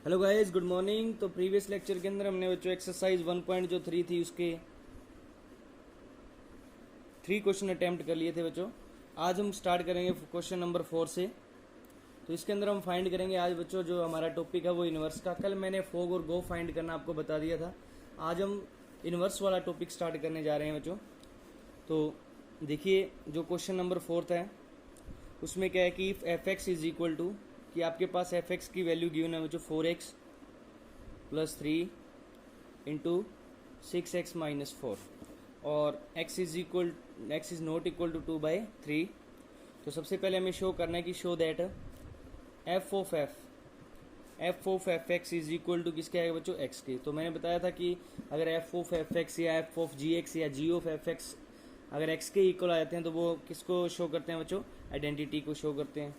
Hello guys, good morning. तो previous lecture के अंदर हमने बच्चों एक्सरसाइज 1.3 थी उसके 3 क्वेश्चन अटैम्प्ट कर लिए थे बच्चों। आज हम स्टार्ट करेंगे क्वेश्चन नंबर 4 से। तो इसके अंदर हम फाइंड करेंगे आज बच्चों जो हमारा टॉपिक है वो इन्वर्स का। कल मैंने फोग और गो फाइंड करना आपको बता दिया था। आज हम इन्वर्स वाला टॉपिक स्टार्ट करने जा रहे हैं बच्चों। तो देखिए जो क्वेश्चन नंबर 4 है उसमें क्या है कि if f x is equal to, कि आपके पास एफ एक्स की वैल्यू गिवन है बच्चों 4x plus 3 into 6x minus 4 और x is not equal to 2/3। तो सबसे पहले हमें शो करना है कि show that f of f x is equal to किसके आएगा बच्चों, x के। तो मैंने बताया था कि अगर एफ ऑफ एफ एक्स या एफ ऑफ जी एक्स या जी ऑफ एफ एक्स अगर x के इक्वल आ जाते हैं तो वो किसको शो करते हैं बच्चों, आइडेंटिटी को शो करते हैं।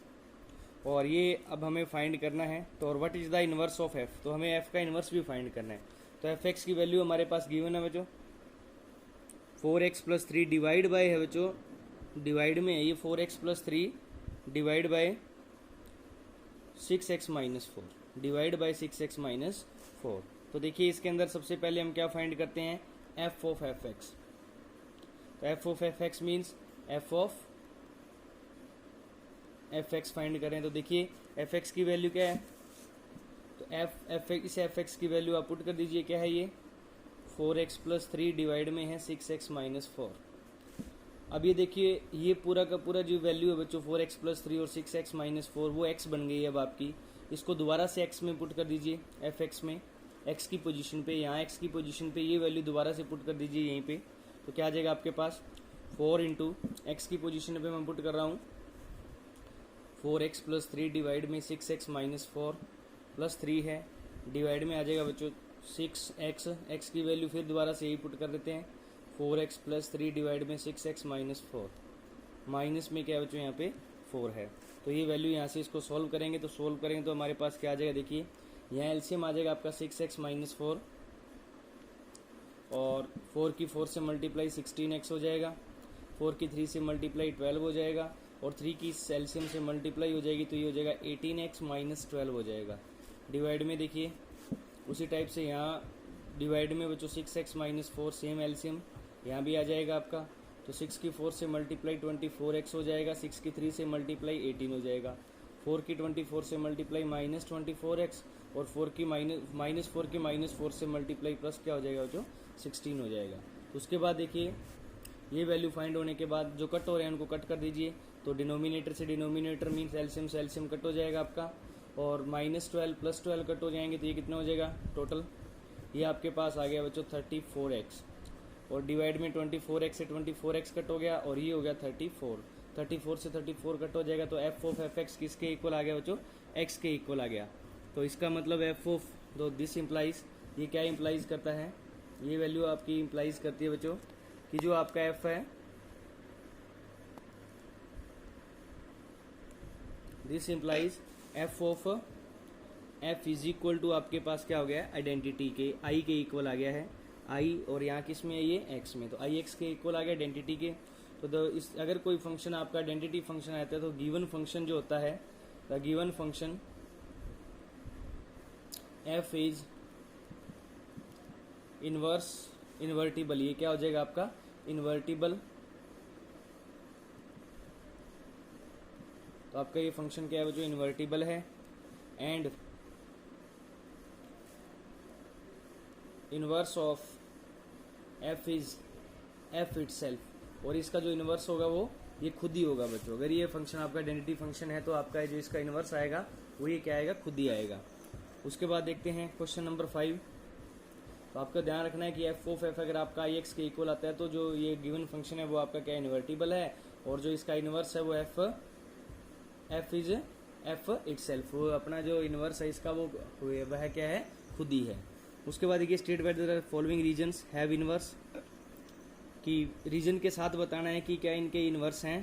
और ये अब हमें फाइंड करना है। तो और what is the inverse of f, तो हमें f का इन्वर्स भी फाइंड करना है। तो एफ एक्स की वैल्यू हमारे पास गिवन है बच्चों 4x प्लस 3 डिवाइड बाय है बच्चों, डिवाइड में है ये 4x plus 3 divide by 6x minus 4 divide by 6x minus 4। तो देखिए इसके अंदर सबसे पहले हम क्या फाइंड करते हैं, f ऑफ एफ एक्स। तो f of f x means f of f x find करें। तो देखिए एफ एक्स की वैल्यू क्या है, तो इस एफ एक्स की वैल्यू आप पुट कर दीजिए। क्या है ये 4x प्लस 3 डिवाइड में है 6x माइनस 4। अब ये देखिए ये पूरा का पूरा जो वैल्यू है बच्चों 4x प्लस 3 और 6x माइनस 4 वो x बन गई है अब आपकी। इसको दोबारा से x में पुट कर दीजिए, एफ एक्स में x की पोजीशन पे, यहाँ x की पोजीशन पे ये वैल्यू दोबारा से पुट कर दीजिए यहीं पे। तो क्या आ जाएगा आपके पास 4 इंटू एक्स की पोजीशन पे मैं पुट कर रहा हूँ 4x प्लस 3 डिवाइड में 6x माइनस 4 प्लस 3 है, डिवाइड में आ जाएगा बच्चों 6x, x की वैल्यू फिर दोबारा से यही पुट कर देते हैं 4x प्लस 3 डिवाइड में 6x माइनस 4, माइनस में क्या है बच्चों यहाँ पे 4 है। तो ये वैल्यू यहाँ से इसको सॉल्व करेंगे तो हमारे पास क्या आ जाएगा, देखिए यहाँ एलसीएम आ जाएगा आपका 6x माइनस 4 और 4 की 4 से मल्टीप्लाई 16x हो जाएगा, 4 की 3 से मल्टीप्लाई 12 हो जाएगा और 3 की एलसीएम से मल्टीप्लाई हो जाएगी तो ये हो जाएगा 18x माइनस 12 हो जाएगा। डिवाइड में देखिए उसी टाइप से यहाँ डिवाइड में बच्चों 6x माइनस 4 सेम एलसीएम यहाँ भी आ जाएगा आपका। तो 6 की 4 से मल्टीप्लाई 24x हो जाएगा, 6 की 3 से मल्टीप्लाई 18 हो जाएगा, 4 की 24 से मल्टीप्लाई माइनस 24x और 4 की माइनस 4 की माइनस 4 से मल्टीप्लाई प्लस क्या हो जाएगा बच्चों 16 हो जाएगा। तो उसके बाद देखिए ये वैल्यू फाइंड होने के बाद जो कट हो रहे हैं उनको कट कर दीजिए। तो डिनोमिनेटर से डिनोमिनेटर मीन्स एलसीएम से एलसीएम कट हो जाएगा आपका और -12 प्लस 12 कट हो जाएंगे तो ये कितना हो जाएगा टोटल, ये आपके पास आ गया बच्चों 34x और डिवाइड में 24x से 24x कट हो गया और ये हो गया 34 से 34 कट हो जाएगा। तो एफ ऑफ एफ एक्स किसके इक्वल आ गया बच्चों, x के इक्वल आ गया। तो इसका मतलब एफ ऑफ दो दिस इम्प्लाइज, ये क्या इम्प्लाइज करता है, ये वैल्यू आपकी इम्प्लाइज करती है बच्चों कि जो आपका f है this implies f of f is equal to आपके पास क्या हो गया है, आइडेंटिटी के i के इक्वल आ गया है, i और यहाँ किस में है ये x में, तो i x के इक्वल आ गया आइडेंटिटी के। तो इस अगर कोई फंक्शन आपका आइडेंटिटी फंक्शन आता है तो गिवन फंक्शन जो होता है the given function f is invertible, ये क्या हो जाएगा आपका इन्वर्टिबल। तो आपका ये फंक्शन क्या है जो इन्वर्टिबल है and inverse of f is f itself, और इसका जो इन्वर्स होगा वो ये खुद ही होगा बच्चों। अगर ये फंक्शन आपका आइडेंटिटी फंक्शन है तो आपका जो इसका इन्वर्स आएगा वो ये क्या आएगा, खुद ही आएगा। उसके बाद देखते हैं क्वेश्चन नंबर 5। तो आपका ध्यान रखना है कि एफ ऑफ एफ अगर आपका आई एक्स के इक्वल आता है तो जो ये गिवन फंक्शन है वो आपका क्या इन्वर्टिबल है और जो इसका इन्वर्स है वो एफ इज एफ इटसेल्फ, वो अपना जो इन्वर्स है इसका वो वह क्या है, खुद ही है। उसके बाद देखिए state by the following reasons have inverse, कि रीजन के साथ बताना है कि क्या इनके इन्वर्स हैं।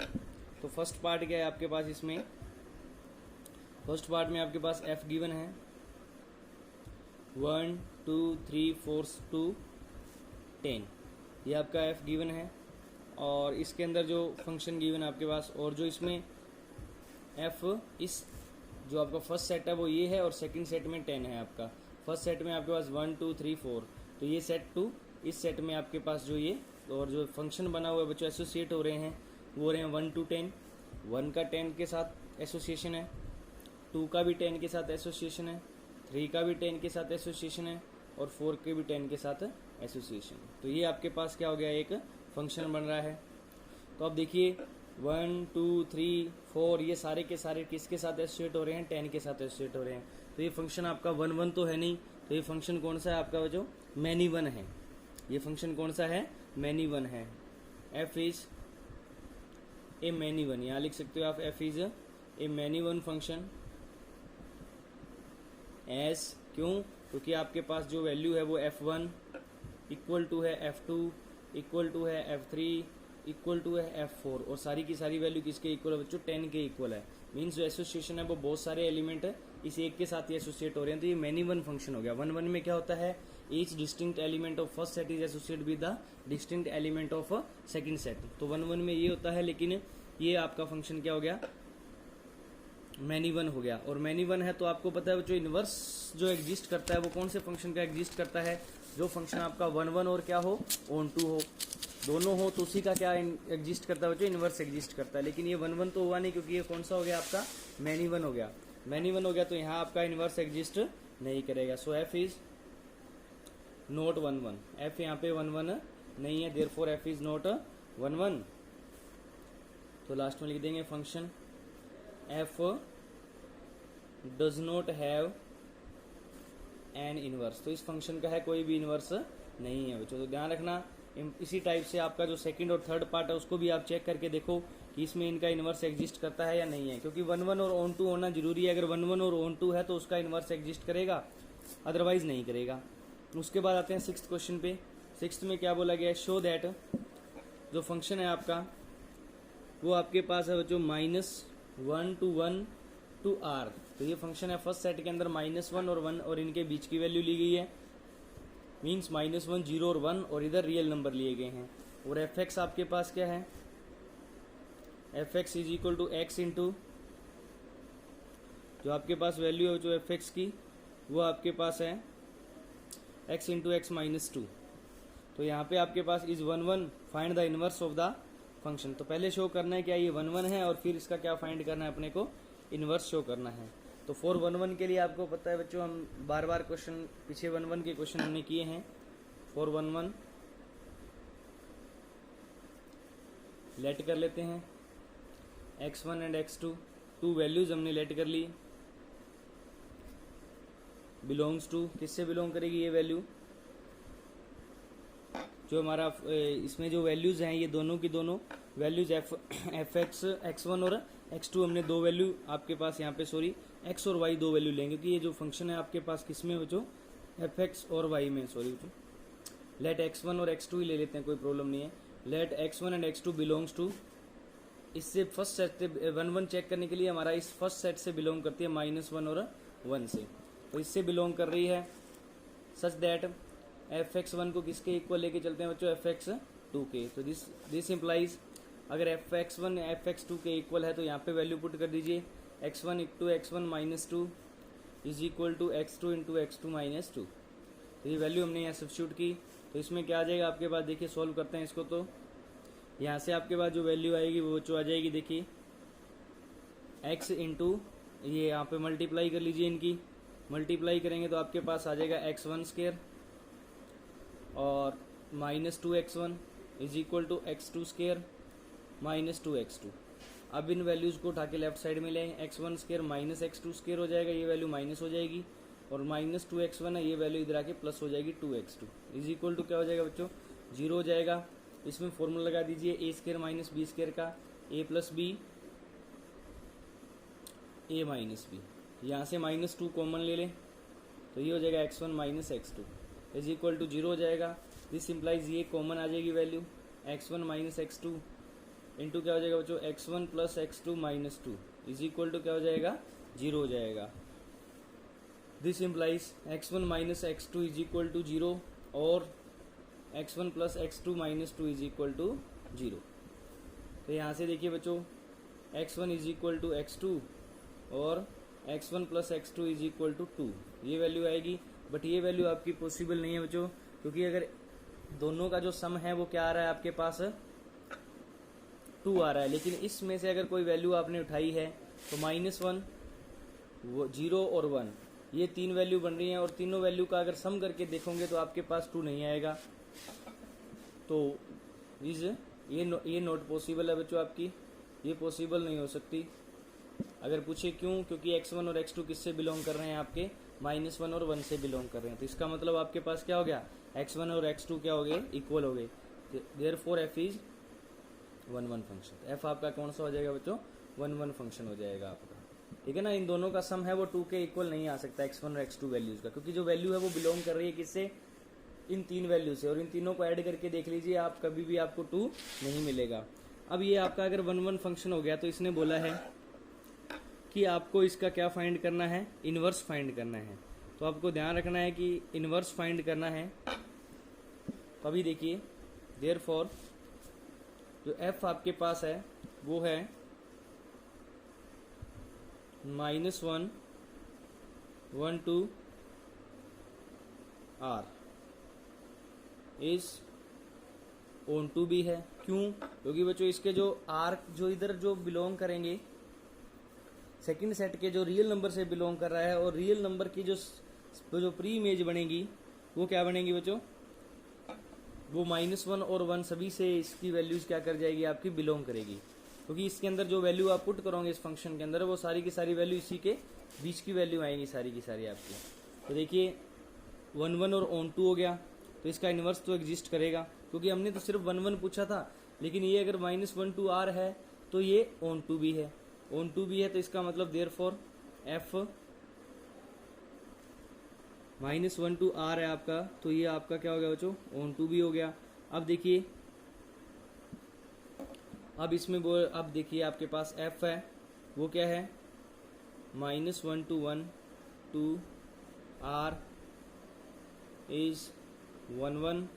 तो फर्स्ट पार्ट क्या है आपके पास, इसमें फर्स्ट पार्ट में आपके पास एफ गिवन है 1 2 3 4 to 10, ये आपका एफ गिवन है और इसके अंदर जो फंक्शन गिवन है आपके पास, और जो इसमें एफ इस जो आपका फर्स्ट सेट है वो ये है और सेकंड सेट में 10 है आपका। फर्स्ट सेट में आपके पास 1 2 3 4, तो ये सेट 2, इस सेट में आपके पास जो ये और जो फंक्शन बना हुआ है बच्चों एसोसिएट हो रहे हैं वो हो रहे हैं 1 to 10। 1 का 10 के साथ एसोसिएशन है, 2 का भी 10 के साथ एसोसिएशन है, 3 का भी 10 के साथ एसोसिएशन है और 4 के भी 10 के साथ एसोसिएशन। तो ये आपके पास क्या हो गया, एक फंक्शन बन रहा है। तो अब देखिए 1 2 3 4 ये सारे के सारे किसके साथ एसोसिएट हो रहे हैं, 10 के साथ एसोसिएट हो रहे हैं। तो ये फंक्शन आपका 1 1 तो है नहीं, तो ये फंक्शन कौन सा है आपका, जो मैनी वन है। ये फंक्शन कौन सा है, मैनी वन है। F is a many one, यहाँ लिख सकते हो आप F is a many one function S, क्यों, क्योंकि आपके पास जो वैल्यू है वो f1 इक्वल टू है f2 इक्वल टू है f3 इक्वल टू है f4 और सारी की सारी वैल्यू किसके इक्वल है बच्चों, 10 के इक्वल है। मीन्स जो एसोसिएशन है वो बहुत सारे एलिमेंट इस एक के साथ ही एसोसिएट हो रहे हैं, तो ये मैनी वन फंक्शन हो गया। 1 1 में क्या होता है, each distinct element of first set is associate with the distinct element of second set. तो 1 1 में ये होता है, लेकिन ये आपका फंक्शन क्या हो गया, मैनी वन हो गया। और मैनी वन है तो आपको पता है जो इनवर्स जो एग्जिस्ट करता है वो कौन से फंक्शन का एग्जिस्ट करता है, जो फंक्शन आपका 1 1 और क्या हो, ऑन टू हो, दोनों हो, तो उसी का क्या एग्जिस्ट करता है बच्चों, इनवर्स एग्जिस्ट करता है। लेकिन ये 1 1 तो हुआ नहीं, क्योंकि ये कौन सा हो गया आपका, मैनी वन हो गया। मैनी वन हो गया तो यहाँ आपका इनवर्स एग्जिस्ट नहीं करेगा। सो एफ इज नॉट 1 1, एफ यहाँ पे 1 1 नहीं है, देयरफॉर एफ इज नॉट 1 1। तो लास्ट में लिख देंगे function F does not have an inverse. तो इस फंक्शन का है कोई भी इनवर्स नहीं है बच्चों, तो ध्यान रखना। इसी टाइप से आपका जो सेकंड और थर्ड पार्ट है उसको भी आप चेक करके देखो कि इसमें इनका इनवर्स एग्जिस्ट करता है या नहीं है, क्योंकि 1 1 और ऑन टू होना जरूरी है। अगर 1 1 और ऑन टू है तो उसका इनवर्स एग्जिस्ट करेगा, अदरवाइज नहीं करेगा। उसके बाद आते हैं 6th क्वेश्चन पे। 6th में क्या बोला गया है, शो दैट जो फंक्शन है आपका वो आपके पास है बच्चों -1 to 1 to r। तो ये फंक्शन है फर्स्ट सेट के अंदर -1 और 1 और इनके बीच की वैल्यू ली गई है, मीन्स -1 0 और 1 और इधर रियल नंबर लिए गए हैं। और एफ एक्स आपके पास क्या है, f x is equal to x into जो आपके पास वैल्यू है जो एफ एक्स की वो आपके पास है x इंटू एक्स -2। तो यहाँ पे आपके पास is 1 1, find the inverse of the function. तो पहले शो करना है क्या ये 1 1 है और फिर इसका क्या फाइंड करना है अपने को, इनवर्स शो करना है। तो 4 1 1 के लिए आपको पता है बच्चों, हम बार बार क्वेश्चन पीछे 1 1 के क्वेश्चन हमने किए हैं। 4 1 1 लेट कर लेते हैं, x1 and x2 to values हमने लेट कर ली, बिलोंग्स टू, किससे बिलोंग करेगी ये वैल्यू, जो हमारा इसमें जो वैल्यूज हैं ये दोनों की दोनों वैल्यूज एफ एक्स x1 और x2 हमने दो वैल्यू आपके पास यहाँ पे सॉरी x और y दो वैल्यू लेंगे, क्योंकि ये जो फंक्शन है आपके पास किस में बच्चों, एफ एक्स और y में, सॉरी बच्चों लेट x1 और x2 ही ले लेते हैं, कोई प्रॉब्लम नहीं है। Let x1 and x2 belongs to, इससे फर्स्ट सेट से 1 1 चेक करने के लिए हमारा इस फर्स्ट सेट से बिलोंग करती है -1 और 1 से, तो इससे बिलोंग कर रही है सच दैट एफ एक्स 1 को किसके इक्वल लेके चलते हैं बच्चों, एफ एक्स 2 के। तो दिस इम्प्लाइज अगर एफ एक्स 1 एफ एक्स 2 के इक्वल है तो यहाँ पे वैल्यू पुट कर दीजिए, x1 into x1 -2 is equal to x2 into x2 -2। तो ये वैल्यू हमने यहाँ सब्स्टिट्यूट की, तो इसमें क्या आ जाएगा आपके पास, देखिए सॉल्व करते हैं इसको। तो यहाँ से आपके पास जो वैल्यू आएगी वो बच्चों आ जाएगी, देखिए x इंटू ये यहाँ पे मल्टीप्लाई कर लीजिए, इनकी मल्टीप्लाई करेंगे तो आपके पास आ जाएगा x1 स्क्वायर और -2x1 is equal to x2 square -2x2। अब इन वैल्यूज़ को उठा के लेफ्ट साइड में लें, x1 स्क्वायर -x2 स्क्वायर हो जाएगा, ये वैल्यू माइनस हो जाएगी, और -2x1 है ये वैल्यू इधर आके प्लस हो जाएगी 2x2 इज इक्वल टू क्या हो जाएगा बच्चों, 0 हो जाएगा। इसमें फॉर्मूला लगा दीजिए a square minus b square का, a plus b a minus b, यहाँ से -2 कॉमन ले लें तो ये हो जाएगा x1 minus x2 is equal to 0 हो जाएगा। दिस इम्प्लाइज ये कॉमन आ जाएगी value x1 minus x2 into क्या हो जाएगा बच्चों, x1 plus x2 -2 is equal to क्या हो जाएगा, 0 हो जाएगा। This implies x1 minus x2 is equal to 0 और x1 plus x2 -2 is equal to 0। तो यहाँ से देखिए बच्चों x1 is equal to x2 और x1 plus x2 is equal to 2, ये वैल्यू आएगी। बट ये वैल्यू आपकी पॉसिबल नहीं है बच्चों, क्योंकि अगर दोनों का जो सम है वो क्या आ रहा है आपके पास 2 आ रहा है, लेकिन इसमें से अगर कोई वैल्यू आपने उठाई है तो -1, वो 0 और 1, ये 3 वैल्यू बन रही हैं, और तीनों वैल्यू का अगर सम करके देखोगे तो आपके पास 2 नहीं आएगा। तो ये नॉट पॉसिबल है बच्चों आपकी, ये पॉसिबल नहीं हो सकती। अगर पूछे क्यों, क्योंकि x1 और x2 किससे बिलोंग कर रहे हैं, आपके -1 और 1 से बिलोंग कर रहे हैं। तो इसका मतलब आपके पास क्या हो गया, x1 और x2 क्या हो गए, इक्वल हो गए। Therefore f is 1 1 function. f आपका कौन सा हो जाएगा बच्चों, 1 1 फंक्शन हो जाएगा आपका, ठीक है ना। इन दोनों का सम है वो 2 के इक्वल नहीं आ सकता x1 और x2 वैल्यूज का, क्योंकि जो वैल्यू है वो बिलोंग कर रही है किससे, इन 3 वैल्यू से, और इन तीनों को ऐड करके देख लीजिए आप, कभी भी आपको 2 नहीं मिलेगा। अब ये आपका अगर 1 1 फंक्शन हो गया, तो इसने बोला है कि आपको इसका क्या फाइंड करना है, इनवर्स फाइंड करना है। तो आपको ध्यान रखना है कि इनवर्स फाइंड करना है। तो अभी देखिए, देयरफॉर जो f आपके पास है वो है -1 1 2 r इज ऑन टू भी है। क्यों, क्योंकि बच्चों इसके जो r जो इधर जो बिलोंग करेंगे सेकंड सेट के जो रियल नंबर से बिलोंग कर रहा है, और रियल नंबर की जो प्री इमेज बनेगी वो क्या बनेगी बच्चों, वो -1 और 1 सभी से इसकी वैल्यूज क्या कर जाएगी आपकी, बिलोंग करेगी। क्योंकि इसके अंदर जो वैल्यू आप पुट करोगे इस फंक्शन के अंदर, वो सारी की सारी वैल्यू इसी के बीच की वैल्यू आएगी सारी की सारी आपकी। तो देखिए 1 1 और ऑन 2 हो गया, तो इसका इन्वर्स तो एग्जिस्ट करेगा, क्योंकि हमने तो सिर्फ 1 1 पूछा था, लेकिन ये अगर -1 2 r है तो ये ऑन 2 भी है, ऑन 2 भी है। तो इसका मतलब देयरफॉर f -1 2 r है आपका, तो ये आपका क्या हो गया बच्चों, ऑन 2 भी हो गया। अब देखिए, अब इसमें अब देखिए आपके पास f है वो क्या है, -1 to 1 2 r is 1 1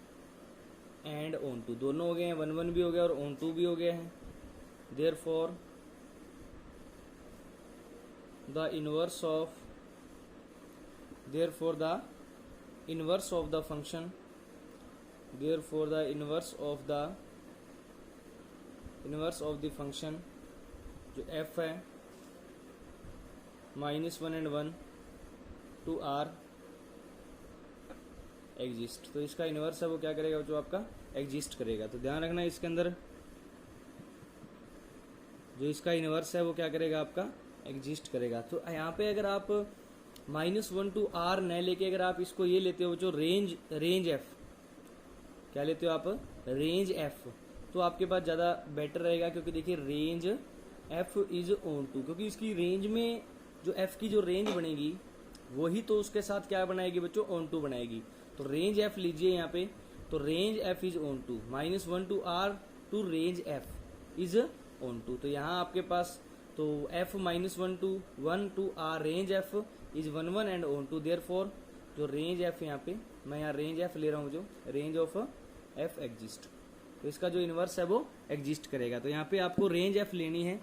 and on 2, दोनों हो गए हैं, 1 1 भी हो गया और ऑन 2 भी हो गया है। Therefore the inverse of therefore the inverse of the function therefore the inverse of the function जो f है -1 and 1 to r एग्जिस्ट। तो इसका इनवर्स है वो क्या करेगा जो आपका एग्जिस्ट करेगा। तो ध्यान रखना इसके अंदर जो इसका इनवर्स है वो क्या करेगा आपका एग्जिस्ट करेगा। तो यहाँ पे अगर आप -1 to r न लेके अगर आप इसको ये लेते हो जो रेंज f, क्या लेते हो आप, रेंज f, तो आपके पास ज़्यादा बेटर रहेगा। क्योंकि देखिए range f is onto, क्योंकि इसकी रेंज में जो f की जो रेंज बनेगी वही तो उसके साथ क्या बनाएगी बच्चों, ऑन टू बनाएगी। तो रेंज f लीजिए यहाँ पे, तो range f is onto, -1 to r to range f is onto. तो यहाँ आपके पास तो f -1 to 1 to r range f is 1 1 and onto. Therefore जो रेंज f यहाँ पे मैं यहाँ रेंज f ले रहा हूँ, जो रेंज ऑफ f एग्जिस्ट, तो इसका जो इनवर्स है वो एग्जिस्ट करेगा। तो यहाँ पे आपको रेंज f लेनी है,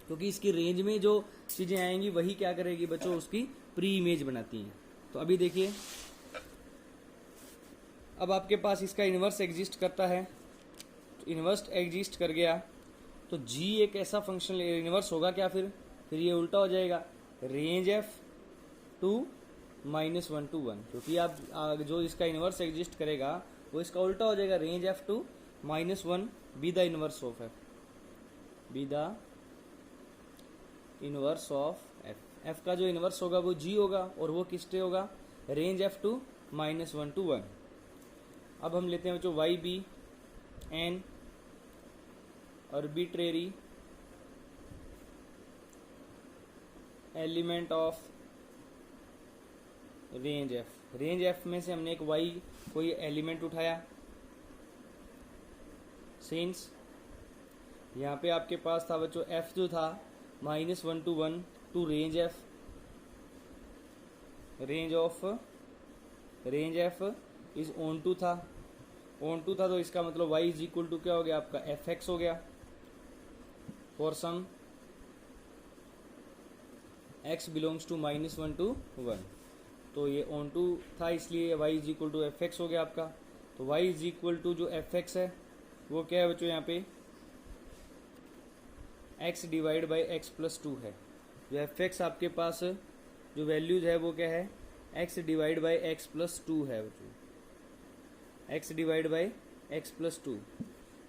क्योंकि इसकी रेंज में जो चीजें आएंगी वही क्या करेगी बच्चों, उसकी प्री इमेज बनाती हैं। तो अभी देखिए, अब आपके पास इसका इनवर्स एग्जिस्ट करता है, तो इनवर्स एग्जिस्ट कर गया तो g एक ऐसा फंक्शन इनवर्स होगा क्या, फिर ये उल्टा हो जाएगा, रेंज f टू -1 to 1, क्योंकि आप जो इसका इनवर्स एग्जिस्ट करेगा वो इसका उल्टा हो जाएगा, range f to -1 be the inverse of f, be the inverse of f। f का जो इनवर्स होगा वो g होगा, और वो किससे होगा, रेंज f टू -1 to 1। अब हम लेते हैं जो y b an arbitrary element of range f। Range f में से हमने एक y कोई एलिमेंट उठाया, सिंस यहाँ पे आपके पास था बच्चों f जो था -1 to 1 to range f, range f is onto था, तो इसका मतलब y इज इक्वल टू क्या हो गया आपका fx हो गया, for some x belongs to -1 to 1, तो ये ऑन टू था इसलिए y is equal to f x हो गया आपका। तो y इज इक्वल टू जो एफ एक्स है वो क्या है बच्चों, यहाँ पे x divide by x plus two है। जो एफ एक्स आपके पास जो वैल्यूज है वो क्या है, x divide by x plus two है बच्चों, x divide by x plus to.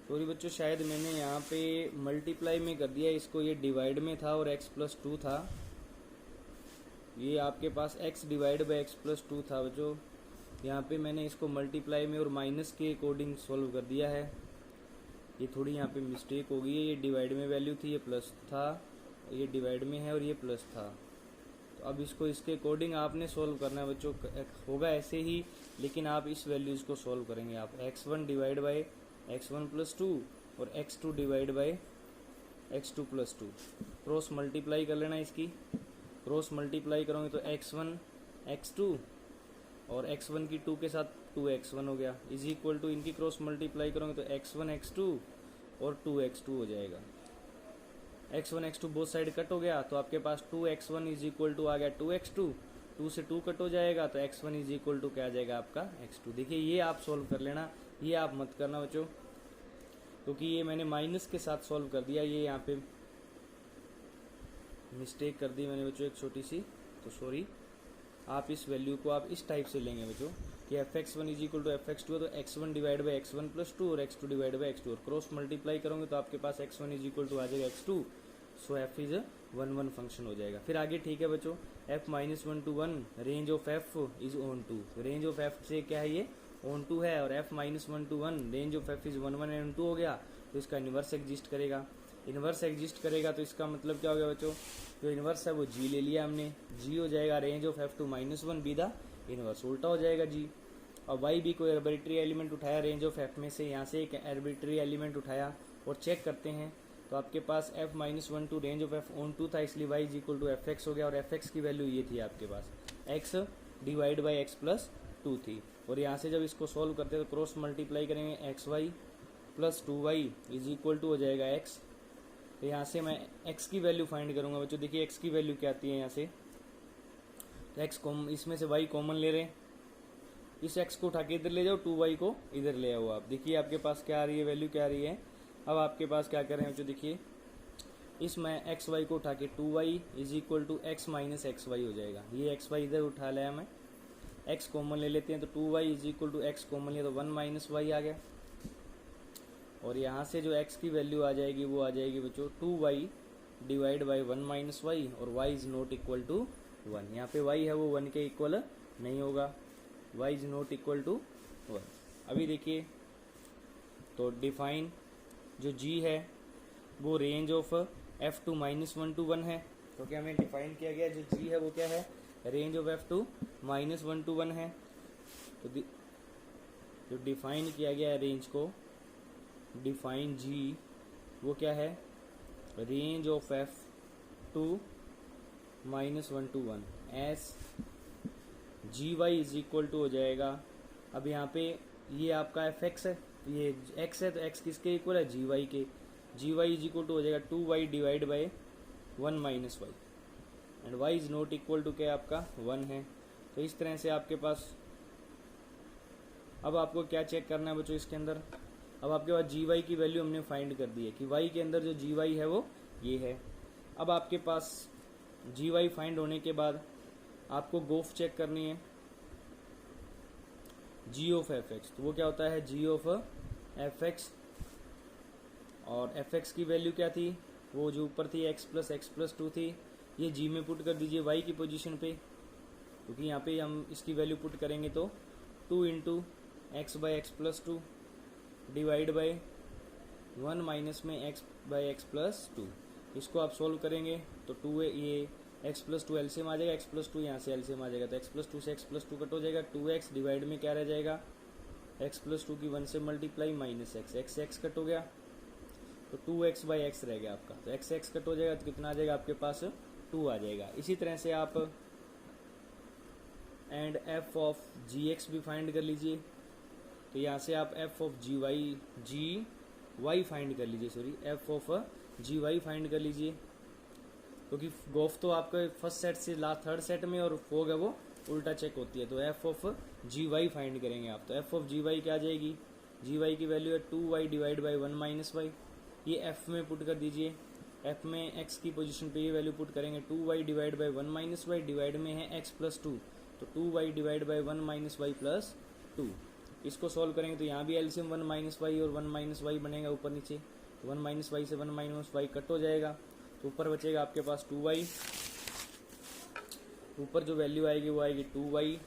Sorry बच्चों, शायद मैंने यहाँ पे मल्टीप्लाई में कर दिया इसको, ये डिवाइड में था और x प्लस टू था, ये आपके पास x divide by x plus to था बच्चों। यहाँ पे मैंने इसको मल्टीप्लाई में और माइनस के अकॉर्डिंग सॉल्व कर दिया है, ये थोड़ी यहाँ पे मिस्टेक हो गई है। ये डिवाइड में वैल्यू थी, ये प्लस था, ये डिवाइड में है और ये प्लस था। तो अब इसको इसके अकॉर्डिंग आपने सॉल्व करना है बच्चों, होगा ऐसे ही, लेकिन आप इस वैल्यूज़ को सॉल्व करेंगे आप x1 divide by x1 plus two और x2 divide by x2 plus two. Cross multiply कर लेना इसकी, क्रॉस मल्टीप्लाई करोगे तो x1 x2 और x1 की 2 के साथ 2x1 हो गया, इज इक्वल टू इनकी क्रॉस मल्टीप्लाई करोगे तो x1 x2 और 2x2 हो जाएगा। x1 x2 both side cut हो गया, तो आपके पास 2x1 इज इक्वल टू आ गया 2x2, 2 से 2 कट हो जाएगा तो x1 इज इक्वल टू क्या आ जाएगा आपका x2। देखिए ये आप सॉल्व कर लेना, ये आप मत करना बच्चों, क्योंकि ये मैंने माइनस के साथ सॉल्व कर दिया, ये यहाँ पे मिस्टेक कर दी मैंने बच्चों एक छोटी सी, तो सॉरी। आप इस वैल्यू को आप इस टाइप से लेंगे बच्चों कि f(x1) is equal to f(x2) है, तो x1 divide by x1 plus two और x2 डिवाइड बाई x2, और क्रॉस मल्टीप्लाई करोगे तो आपके पास x1 इज इक्वल टू आ जाएगा x2, so f is 1 function हो जाएगा। फिर आगे ठीक है बच्चों, f-1 to 1 range of f is onto, range of f से क्या है ये ऑन टू है, और f-1 to 1 range of f is 1 1 and 2 हो गया, तो इसका इन्वर्स एग्जिस्ट करेगा। इन्वर्स एग्जिस्ट करेगा तो इसका मतलब क्या हो गया बच्चों, जो इन्वर्स है वो g ले लिया हमने, g हो जाएगा range of f to -1 be the inverse, उल्टा हो जाएगा g। और y भी कोई आर्बिट्री एलिमेंट उठाया रेंज ऑफ f में से, यहाँ से एक आर्बिट्री एलिमेंट उठाया और चेक करते हैं, तो आपके पास f-1 to range of f onto था, इसलिए y is equal to f x हो गया, और f(x) की वैल्यू ये थी आपके पास x divide by x plus two थी। और यहाँ से जब इसको सॉल्व करते हैं तो क्रॉस मल्टीप्लाई करेंगे xy plus 2y is equal to हो जाएगा x। तो यहाँ से मैं x की वैल्यू फाइंड करूँगा बच्चों, देखिए x की वैल्यू क्या आती है यहाँ से, तो x कॉमन, इसमें से y कॉमन ले रहे हैं, इस x को उठा के इधर ले जाओ, 2y को इधर ले आओ आप, देखिए आपके पास क्या आ रही है, वैल्यू क्या आ रही है। अब आपके पास क्या कर रहे हैं बच्चों, देखिए इसमें xy को उठा के 2y is equal to x minus xy हो जाएगा, ये xy इधर उठा लिया मैं, x कॉमन ले लेते हैं, तो 2y is equal to x common लिया तो 1 माइनस y आ गया, और यहाँ से जो x की वैल्यू आ जाएगी वो आ जाएगी बच्चों 2y divide by 1 minus y, और y is not equal to 1, यहाँ पे y है वो 1 के इक्वल नहीं होगा, y is not equal to 1। अभी देखिए तो डिफाइन जो g है वो range of f to -1 to 1 है, क्योंकि हमें डिफाइन किया गया जो g है वो क्या है, range of f to -1 to 1 है। तो जो डिफाइन किया गया है रेंज को, डिफाइन g वो क्या है, range of f to -1 to 1 as gy is equal to हो जाएगा। अब यहाँ पे ये आपका f(x) है, ये x है, तो x किसके इक्वल है, gy के, gy इज इक्वल टू हो जाएगा 2y divide by 1 minus y, and y is not equal to क्या आपका 1 है। तो इस तरह से आपके पास, अब आपको क्या चेक करना है बच्चों इसके अंदर, अब आपके पास gy की वैल्यू हमने फाइंड कर दी है कि y के अंदर जो gy है वो ये है। अब आपके पास gy फाइंड होने के बाद आपको गोफ चेक करनी है g ऑफ f(x), तो वो क्या होता है g ऑफ f(x), और f(x) की वैल्यू क्या थी, वो जो ऊपर थी x प्लस 2 थी, ये g में पुट कर दीजिए y की पोजीशन पे, क्योंकि यहाँ पे हम इसकी वैल्यू पुट करेंगे तो 2 into x by x plus 2 divide by 1 minus में x बाई एक्स प्लस 2, इसको आप सोल्व करेंगे तो 2 ये x प्लस 2 एलसीएम आ जाएगा, x प्लस 2 यहाँ से एलसीएम आ जाएगा, तो x प्लस 2 से x प्लस 2 कट हो जाएगा, 2x डिवाइड में क्या रह जाएगा, x प्लस 2 की 1 से मल्टीप्लाई माइनस x कट हो गया, तो 2x बाई एक्स रह गया आपका, तो x कट हो जाएगा तो कितना आ जाएगा आपके पास 2 आ जाएगा। इसी तरह से आप एंड f ऑफ gx भी फाइंड कर लीजिए, तो यहाँ से आप f ऑफ gy फाइंड कर लीजिए, sorry f of gy find कर लीजिए, क्योंकि गोफ तो आपके फर्स्ट सेट से लास्ट थर्ड सेट में और फोग है वो उल्टा चेक होती है। तो f of g y find करेंगे आप। तो एफ ऑफ जी वाई क्या आ जाएगी, जी वाई की वैल्यू है 2y divide by 1 minus y. ये एफ में पुट कर दीजिए। एफ में एक्स की पोजीशन पे ये वैल्यू पुट करेंगे 2y divide by 1 minus y, divide में है x प्लस 2, तो 2y divide by 1 minus y plus 2। इसको सॉल्व करेंगे तो यहाँ भी एलसीएम 1 माइनस वाई और 1 माइनस वाई बनेगा ऊपर नीचे। तो 1 माइनस वाई से 1 माइनस वाई कट हो जाएगा, तो ऊपर बचेगा आपके पास 2y। ऊपर जो वैल्यू आएगी वो आएगी 2y,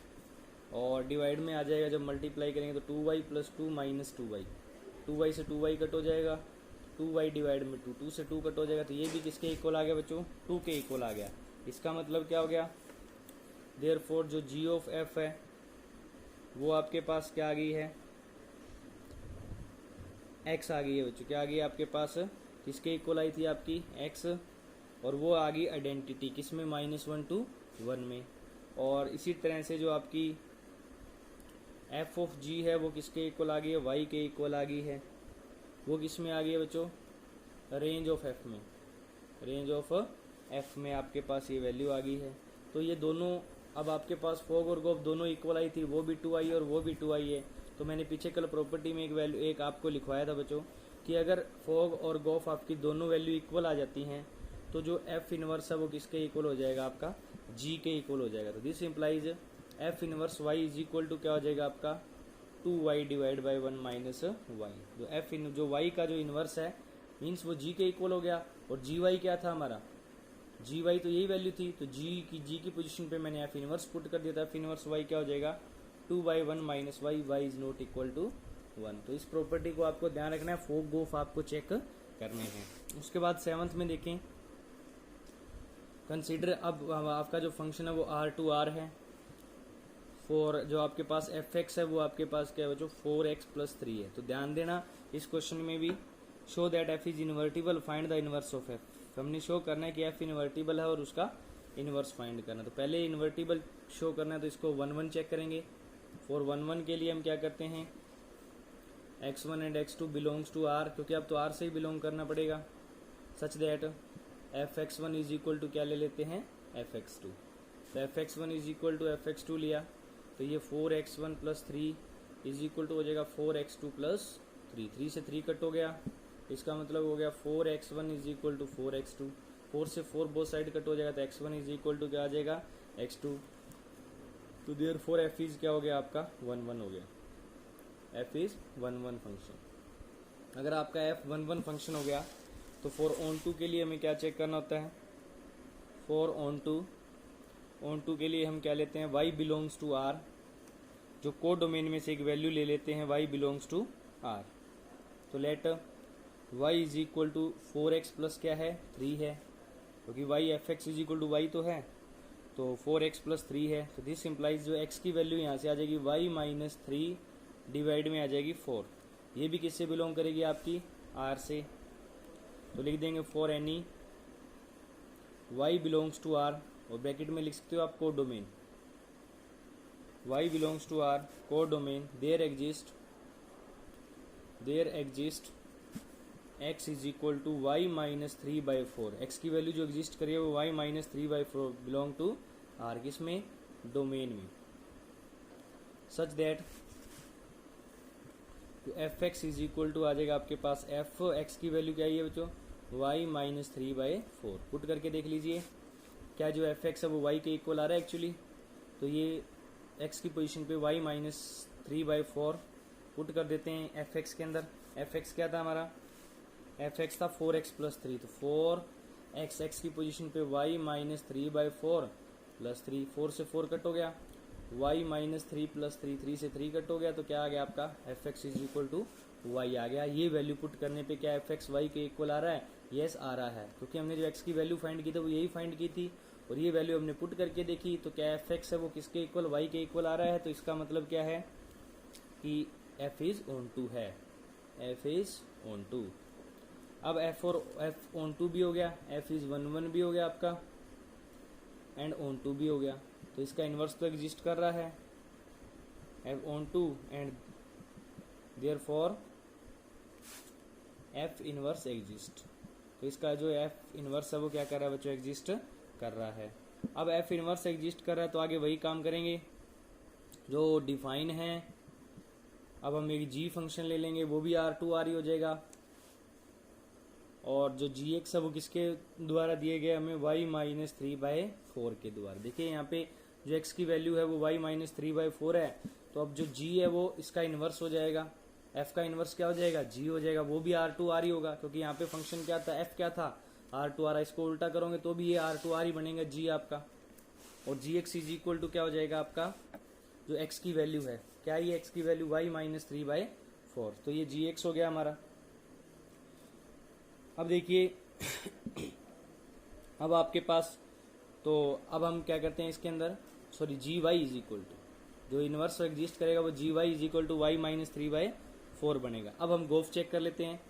और डिवाइड में आ जाएगा जब मल्टीप्लाई करेंगे तो 2y plus 2 minus 2y। 2y से 2y कट हो जाएगा, 2y डिवाइड में 2 से 2 कट हो जाएगा। तो ये भी किसके इक्वल आ गया बच्चों, 2 के इक्वल आ गया। इसका मतलब क्या हो गया, देयरफॉर जो g ऑफ f है वो आपके पास क्या आ गई है, x आ गई है बच्चों। क्या आ गई है आपके पास, किसके इक्वल आई थी आपकी x, और वो आ गई आइडेंटिटी किस में, -1 to 1 में। और इसी तरह से जो आपकी f ऑफ g है वो किसके इक्वल आ गई है, y के इक्वल आ गई है। वो किस में आ गई है बच्चों, रेंज ऑफ f में। रेंज ऑफ f में आपके पास ये वैल्यू आ गई है। तो ये दोनों अब आपके पास फोग और गोफ दोनों इक्वल आई थी, वो भी 2i और वो भी 2i है। तो मैंने पीछे कल प्रॉपर्टी में एक आपको लिखवाया था बच्चों कि अगर फोग और गोफ आपकी दोनों वैल्यू इक्वल आ जाती हैं तो जो f इनवर्स है वो किसके इक्वल हो जाएगा, आपका g के इक्वल हो जाएगा। तो this implies f inverse y is equal to क्या हो जाएगा आपका 2y divide by 1 minus y. जो f इन जो y का जो इनवर्स है मीन्स वो g के इक्वल हो गया। और gy क्या था हमारा, gy तो यही वैल्यू थी, तो g की पोजीशन पे मैंने f इनवर्स पुट कर दिया था। f इनवर्स y क्या हो जाएगा 2/1 minus y, y is not equal to 1। तो इस प्रॉपर्टी को आपको ध्यान रखना है, फोग गोफ आपको चेक करने हैं। उसके बाद 7th में देखें, कंसीडर अब आपका जो फंक्शन है वो R है। फॉर जो आपके पास fx है वो आपके पास क्या है बच्चों 4x प्लस 3 है। तो ध्यान देना इस क्वेश्चन में भी, show that f is invertible, find the inverse of f। हमने शो करना है कि f इन्वर्टिबल है और उसका इनवर्स फाइंड करना। तो पहले इन्वर्टिबल शो करना है तो इसको 1 1 चेक करेंगे। फॉर 1 1 के लिए हम क्या करते हैं, x1 and x2 belongs to r, क्योंकि अब तो r से ही बिलोंग करना पड़ेगा। Such that fx1 is equal to क्या ले लेते हैं fx2। तो fx1 is equal to fx2 लिया तो ये 4x1 plus 3 is equal to हो जाएगा 4x2 प्लस 3। 3 से 3 कट हो गया, इसका मतलब हो गया 4x1 is equal to 4x2। 4 से 4 बोथ साइड कट हो जाएगा तो x1 इज इक्वल टू क्या आ जाएगा x2। तो देयरफॉर f इज क्या हो गया आपका 1 1 हो गया। f is 1 1 function. अगर आपका f 1 1 फंक्शन हो गया तो फॉर ऑन टू के लिए हमें क्या चेक करना होता है, फॉर ऑन टू के लिए हम क्या लेते हैं y बिलोंग्स टू r, जो को डोमेन में से एक वैल्यू ले लेते हैं y बिलोंग्स टू r। तो let y is equal to 4x plus क्या है 3 है, क्योंकि y fx is equal to y तो है, तो 4x प्लस 3 है। तो दिस इम्प्लाइज जो x की वैल्यू यहाँ से आ जाएगी y माइनस 3 डिवाइड में आ जाएगी 4। ये भी किससे बिलोंग करेगी आपकी r से। तो लिख देंगे for any y belongs to r, और ब्रैकेट में लिख सकते हो आप को domain, y belongs to r को domain, there exist x is equal to y minus 3/4। x की वैल्यू जो एग्जिस्ट करी है वो y minus 3/4 belong to r, किसमें डोमेन में। सच दैट तो fx इज इक्वल टू आ जाएगा आपके पास f की वैल्यू क्या है बच्चों y माइनस 3/4। पुट करके देख लीजिए क्या जो fx है वो y के इक्वल आ रहा है एक्चुअली। तो ये x की पोजीशन पे y माइनस 3/4 पुट कर देते हैं fx के अंदर। fx क्या था हमारा, fx था 4x प्लस 3, तो 4x की पोजीशन पे y माइनस 3/4 प्लस 3, 4 से 4 कट हो गया, y माइनस 3 प्लस 3, 3 से 3 कट हो गया, तो क्या आ गया आपका fx is equal to y आ गया। ये वैल्यू पुट करने पे क्या fx y के इक्वल आ रहा है, यस आ रहा है, क्योंकि हमने जो x की वैल्यू फाइंड की थी वो यही फाइंड की थी, और ये वैल्यू हमने पुट करके देखी तो क्या fx है वो किसके इक्वल y के इक्वल आ रहा है। तो इसका मतलब क्या है कि f इज ऑन टू है, f इज ऑन टू। अब f और f ऑन टू भी हो गया, f इज 1 1 भी हो गया आपका, एंड ऑन टू भी हो गया। तो इसका इन्वर्स तो एग्जिस्ट कर रहा है f onto, and therefore f inverse exist. तो इसका जो एफ इनवर्स है वो क्या कर रहा है बच्चों, एग्जिस्ट कर रहा है। अब एफ इनवर्स एग्जिस्ट कर रहा है तो आगे वही काम करेंगे जो डिफाइन है। अब हम एक जी फंक्शन ले लेंगे, वो भी R2R ही हो जाएगा, और जो जी एक्स है वो किसके द्वारा दिए गए हमें, y-3/4 के द्वारा। देखिए यहाँ पे जो x की वैल्यू है वो y-3/4 है, तो अब जो g है वो इसका इन्वर्स हो जाएगा, f का इन्वर्स क्या हो जाएगा, g हो जाएगा, वो भी R2R ही होगा, क्योंकि यहाँ पे फंक्शन क्या था, f क्या था, R2R। इसको उल्टा करोगे तो भी ये R2R ही बनेगा g आपका, और gx इज इक्वल टू क्या हो जाएगा आपका, जो x की वैल्यू है, क्या ये x की वैल्यू y-3/4, तो ये gx हो गया हमारा। अब देखिए अब आपके पास, तो अब हम क्या करते हैं इसके अंदर, सॉरीgy इज इक्वल टू, जो इनवर्स एग्जिस्ट करेगा वोgy इज इक्वल टू y-3/4 बनेगा। अब हम गोफ चेक कर लेते हैं,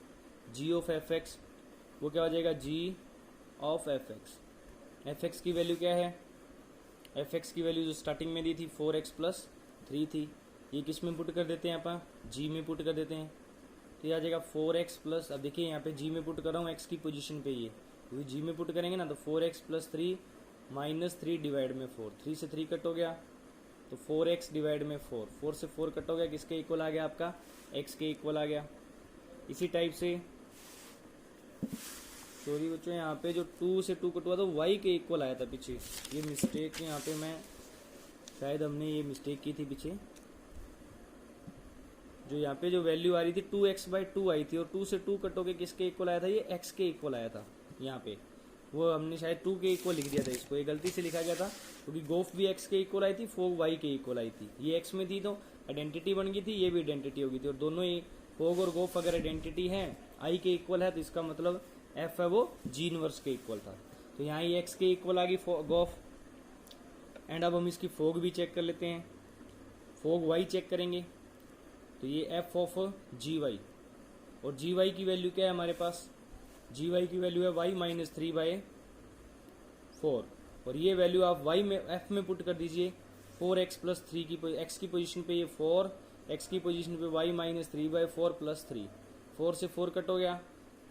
g ऑफ fx वो क्या हो जाएगा, g ऑफ fx की वैल्यू क्या है, fx की वैल्यू जो स्टार्टिंग में दी थी 4x+3 थी, ये किस में पुट कर देते हैं अपन, g में पुट कर देते हैं, तो ये आ जाएगा 4x+, अब देखिए यहाँ पे g में पुट कर रहा हूँ x की पोजीशन पे, ये क्योंकि g में पुट करेंगे ना तो 4x+3 -3 डिवाइड में 4, 3 से 3 कट हो गया तो 4x डिवाइड में 4, 4 से 4 कट हो गया, किसके इक्वल आ गया आपका, x के इक्वल आ गया। इसी टाइप से सॉरी बच्चों, यहाँ पे जो 2 से 2 कट हुआ तो y के इक्वल आया था पीछे, ये मिस्टेक यहाँ पे मैं, शायद हमने ये मिस्टेक की थी पीछे, जो यहाँ पे जो वैल्यू आ रही थी 2x/2 आई थी, और 2 से 2 कट होके किसके इक्वल आया था, ये x के इक्वल आया था यहाँ पे, वो हमने शायद 2 के इक्वल लिख दिया था इसको, ये गलती से लिखा गया था, क्योंकि गोफ भी x के इक्वल आई थी, फोग y के इक्वल आई थी, ये x में थी तो आइडेंटिटी बन गई थी, ये भी आइडेंटिटी होगी थी, और दोनों ही फोग और गोफ अगर आइडेंटिटी है, i के इक्वल है, तो इसका मतलब f है वो g इनवर्स के इक्वल था, तो यहाँ ये x के इक्वल आ गई गोफ। एंड अब हम इसकी फोग भी चेक कर लेते हैं, फोग y चेक करेंगे, तो ये f ऑफ gy, और gy की वैल्यू क्या है हमारे पास, gy की वैल्यू है y-3/4, और ये वैल्यू आप y में f में पुट कर दीजिए, 4x+3 की x की पोजीशन पे ये 4, x की पोजीशन पे y-3/4 + 3, 4 से 4 कट हो गया,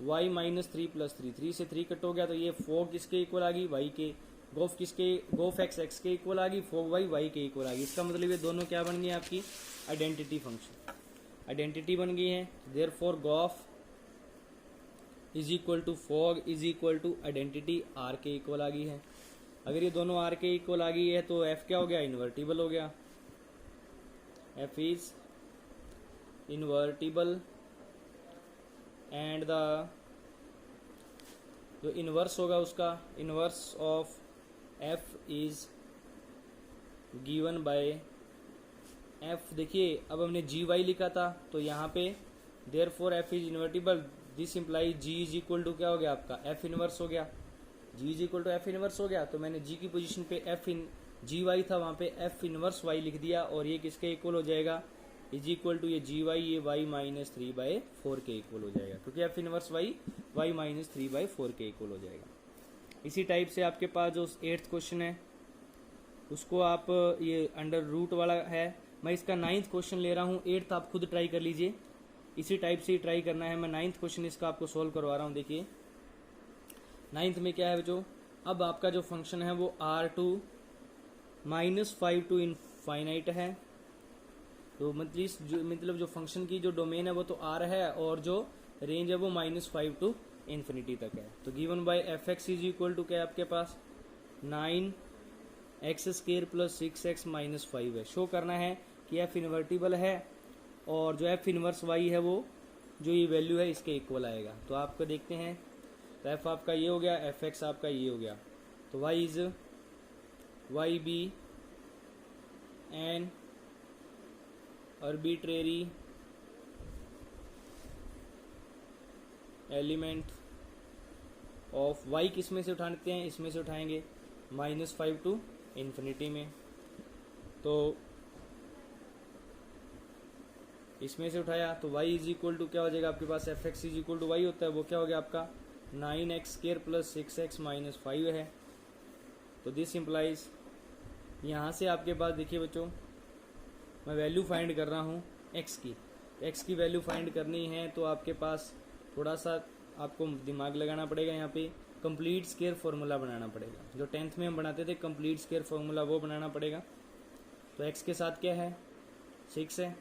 y-3 + 3, 3 से 3 कट हो गया, तो ये फोग किसके इक्वल आ गई, y के, गोफ किसके, गोफ x के इक्वल आ गई, फोग y के इक्वल आ गई। इसका मतलब ये दोनों क्या बन गई आपकी, आइडेंटिटी फंक्शन, आइडेंटिटी बन गई है। Therefore g o f is equal to f o g is equal to identity R के इक्वल आ गई है। अगर ये दोनों आर के इक्वल आ गई है तो एफ क्या हो गया, इन्वर्टिबल हो गया, F is invertible, and the जो इनवर्स होगा उसका, inverse of F is given by F. देखिए अब हमने जी वाई लिखा था, तो यहाँ पे therefore f is invertible, this imply g is equal to क्या हो गया आपका, एफ इनवर्स हो गया, g is equal to f inverse हो गया, तो मैंने जी की पोजीशन पे एफ इन जी वाई था, वहाँ पे एफ इनवर्स वाई लिख दिया, और ये किसके इक्वल हो जाएगा, इज इक्वल टू ये जी वाई, ये y-3/4 के इक्वल हो जाएगा, क्योंकि एफ इनवर्स वाई y-3/4 के इक्वल हो जाएगा। इसी टाइप से आपके पास जो 8th क्वेश्चन है उसको आप, ये अंडर रूट वाला है, मैं इसका 9th क्वेश्चन ले रहा हूँ, 8th आप खुद ट्राई कर लीजिए, इसी टाइप से ही ट्राई करना है। मैं 9th क्वेश्चन इसका आपको सोल्व करवा रहा हूँ। देखिए 9th में क्या है जो, अब आपका जो फंक्शन है वो R2 -5 टू इनफाइनाइट है, तो मतलब जो फंक्शन की जो डोमेन है वो तो R है, और जो रेंज है वो -5 टू इन्फिनिटी तक है। तो given by f x is equal to क्या है आपके पास, 9x² + 6x - 5 है। शो करना है कि एफ इन्वर्टिबल है, और जो एफ इनवर्स वाई है वो जो ये वैल्यू है इसके इक्वल आएगा। तो आपको देखते हैं, तो एफ आपका ये हो गया, एफ एक्स आपका ये हो गया, तो y is y be an arbitrary element of y, किस में से उठाते हैं, इसमें से उठाएंगे -5 टू इन्फिनिटी में, तो इसमें से उठाया तो y इज इक्वल टू क्या हो जाएगा आपके पास, f x is equal to y होता है, वो क्या हो गया आपका 9x² + 6x - 5 है। तो दिस इम्प्लाइज, यहाँ से आपके पास देखिए बच्चों, मैं वैल्यू फाइंड कर रहा हूँ x की, x की वैल्यू फाइंड करनी है तो आपके पास थोड़ा सा आपको दिमाग लगाना पड़ेगा यहाँ पे, कंप्लीट स्क्वायर फॉर्मूला बनाना पड़ेगा। जो 10th में हम बनाते थे कंप्लीट स्क्वायर फॉर्मूला, वो बनाना पड़ेगा। तो x के साथ क्या है, 6 है,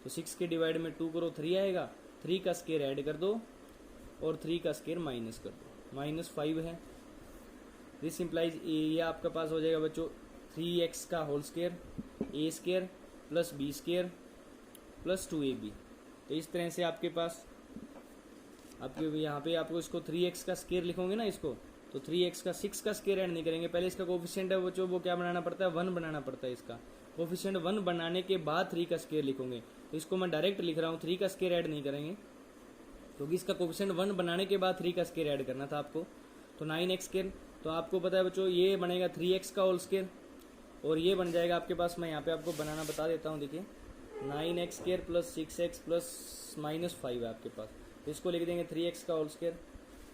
तो 6 के डिवाइड में 2 करो 3 आएगा, 3 का स्क्वायर ऐड कर दो और 3 का स्क्वायर माइनस कर दो, -5 है। दिस इम्प्लाइज ये आपका पास हो जाएगा बच्चों 3x का whole square a square plus b square plus 2ab। तो इस तरह से आपके पास आपके यहाँ पे आपको इसको 3x का स्क्वायर लिखोगे ना इसको, तो 3x का 6 का स्क्वायर ऐड नहीं करेंगे, पहले इसका कोफिशिएंट है बच्चों वो क्या बनाना पड़ता है, 1 बनाना पड़ता है। इसका कोफिशिएंट 1 बनाने के बाद 3 का स्क्वायर लिखोगे। तो इसको मैं डायरेक्ट लिख रहा हूँ, 3 का स्क्वायर ऐड नहीं करेंगे क्योंकि इसका कोफिशिएंट 1 बनाने के बाद 3 का स्क्वायर ऐड करना था आपको। तो 9x स्क्वायर, तो आपको पता है बच्चों ये बनेगा 3x का होल स्क्वायर और ये बन जाएगा आपके पास, मैं यहाँ पे आपको बनाना बता देता हूँ। देखिए 9x square plus 6x plus -5 है आपके पास, तो इसको लिख देंगे 3x का होल स्क्वायर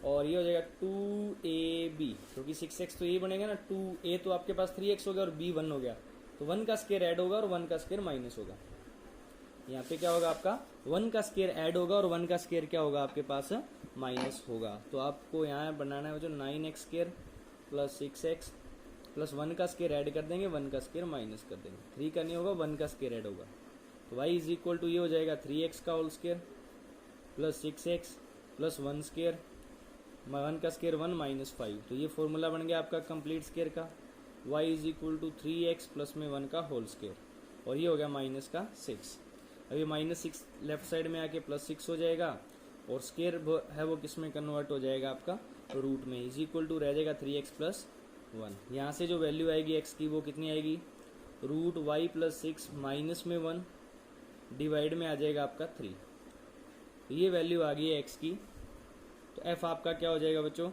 और ये हो जाएगा 2ab, क्योंकि 6x तो ये बनेगा ना, 2a तो आपके पास 3x हो गया और b 1 हो गया, तो 1 का स्क्वायर ऐड होगा और 1 का स्क्वायर माइनस होगा। यहाँ पे क्या होगा आपका 1 का स्क्वायर ऐड होगा और 1 का स्क्वायर क्या होगा आपके पास माइनस होगा। तो आपको यहाँ बनाना है जो 9x square plus 6x plus 1 का स्क्वायर ऐड कर देंगे, 1 का स्क्वायर माइनस कर देंगे, 3 का नहीं होगा 1 का स्क्वायर ऐड होगा। तो y इज इक्वल टू ये हो जाएगा 3x का whole square plus 6x plus 1 square, 1 का स्क्वायर 1 -5। तो ये फॉर्मूला बन गया आपका कंप्लीट स्क्वायर का, y is equal to 3x plus में 1 का होल स्क्वायर और ये हो गया माइनस का 6। अभी -6 लेफ्ट साइड में आके +6 हो जाएगा और स्क्वायर है वो किस में कन्वर्ट हो जाएगा आपका रूट में, इज इक्वल टू रह जाएगा 3x प्लस 1। यहाँ से जो वैल्यू आएगी x की वो कितनी आएगी, रूट y प्लस 6 माइनस में 1 डिवाइड में आ जाएगा आपका 3। तो ये वैल्यू आ गई है x की। तो f आपका क्या हो जाएगा बच्चों,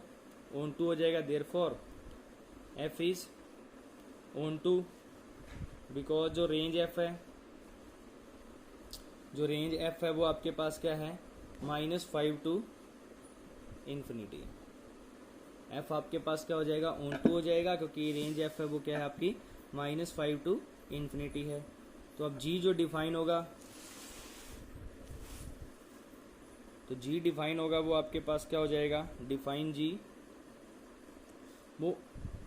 ऑन टू हो जाएगा, therefore f is onto, because जो रेंज f है, जो रेंज f है वो आपके पास क्या है, -5 टू इन्फिनिटी। f आपके पास क्या हो जाएगा, ऑन टू हो जाएगा, क्योंकि रेंज f है वो क्या है आपकी -5 टू इन्फिनिटी है। तो अब g जो डिफाइन होगा, तो g डिफाइन होगा वो आपके पास क्या हो जाएगा, डिफाइन g वो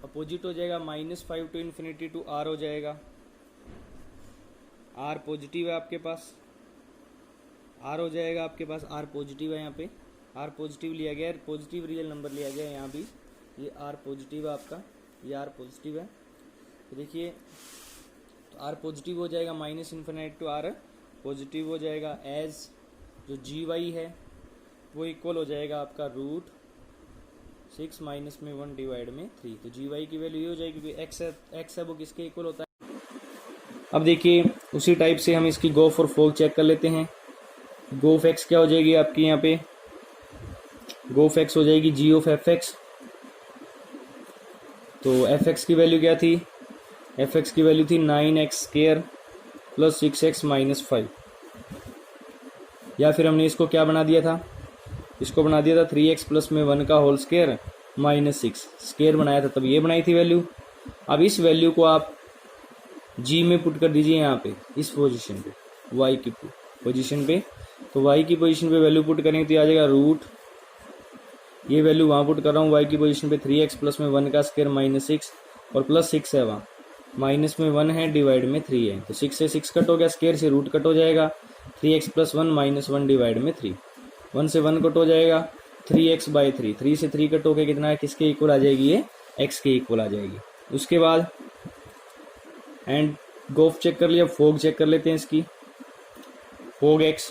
अपोजिट हो जाएगा, -5 टू इन्फिनिटी टू r हो जाएगा। r पॉजिटिव है आपके पास, r हो जाएगा आपके पास, r पॉजिटिव है, यहाँ पे r पॉजिटिव लिया गया है, पॉजिटिव रियल नंबर लिया गया है यहाँ भी, ये r पॉजिटिव है आपका, ये r पॉजिटिव है। तो देखिए तो r पॉजिटिव हो जाएगा, -∞ टू r पॉजिटिव हो जाएगा, एज जो gy है वो इक्वल हो जाएगा आपका रूट 6 माइनस में 1 डिवाइड में 3। तो gy की वैल्यू ये हो जाएगी, क्योंकि x है वो किसके इक्वल होता है। अब देखिए उसी टाइप से हम इसकी गोफ और फोग चेक कर लेते हैं। गोफ x क्या हो जाएगी आपकी, यहाँ पे गोफ x हो जाएगी g ऑफ fx। तो fx की वैल्यू क्या थी, fx की वैल्यू थी 9x square plus 6x minus 5, या फिर हमने इसको क्या बना दिया था, इसको बना दिया था 3x प्लस में 1 का होल स्क्वायर -6 स्क्वायर बनाया था, तब ये बनाई थी वैल्यू। अब इस वैल्यू को आप g में पुट कर दीजिए यहाँ पे, इस पोजीशन पे, y की पोजीशन पे। तो y की पोजीशन पे वैल्यू पुट करेंगे तो आ जाएगा रूट, ये वैल्यू वहाँ पुट कर रहा हूँ y की पोजीशन पे, 3x प्लस में 1 का स्क्वायर -6 और प्लस 6 है वहाँ, माइनस में 1 है डिवाइड में 3 है, तो 6 से 6 कट हो गया, स्क्वायर से रूट कट हो जाएगा, 3x प्लस 1 माइनस 1 डिवाइड में 3, 1 से 1 कट हो जाएगा, 3x बाई 3, 3 से 3 कट होकर कितना है, किसके इक्वल आ जाएगी, ये x के इक्वल आ जाएगी। उसके बाद एंड गोफ चेक कर लिया, फोग चेक कर लेते हैं इसकी। फोग x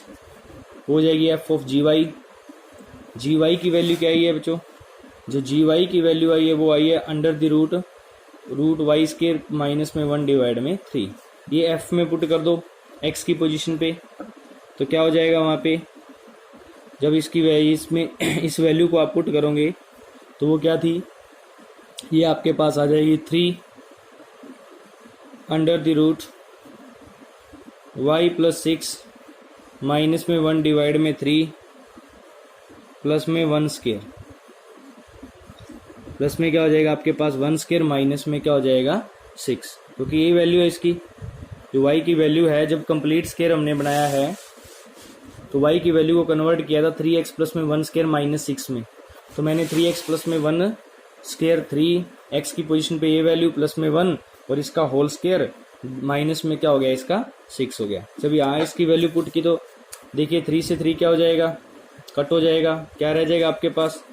हो जाएगी f ऑफ gy। gy की वैल्यू क्या आई है बच्चों, जो gy की वैल्यू आई है वो आई है under the root y square minus में 1 डिवाइड में 3। ये f में पुट कर दो x की पोजीशन पे, तो क्या हो जाएगा वहाँ पे, जब इसकी इसमें इस वैल्यू को आप पुट करोगे तो वो क्या थी, ये आपके पास आ जाएगी 3 under the root y plus 6 minus में 1 डिवाइड में 3 प्लस में 1 स्क्वायर, प्लस में क्या हो जाएगा आपके पास 1 स्क्वायर, माइनस में क्या हो जाएगा 6, क्योंकि ये वैल्यू है इसकी, जो y की वैल्यू है। जब कंप्लीट स्क्वायर हमने बनाया है तो y की वैल्यू को कन्वर्ट किया था 3x प्लस में 1 स्क्वायर माइनस 6 में, तो मैंने 3x प्लस में 1 स्क्वायर 3x की पोजीशन पे ये वैल्यू प्लस में 1 और इसका होल स्क्वायर माइनस में क्या हो गया इसका 6 हो गया। जब यहाँ इसकी वैल्यू पुट की तो देखिए 3 से 3 क्या हो जाएगा, कट हो जाएगा, क्या रह जाएगा आपके पास,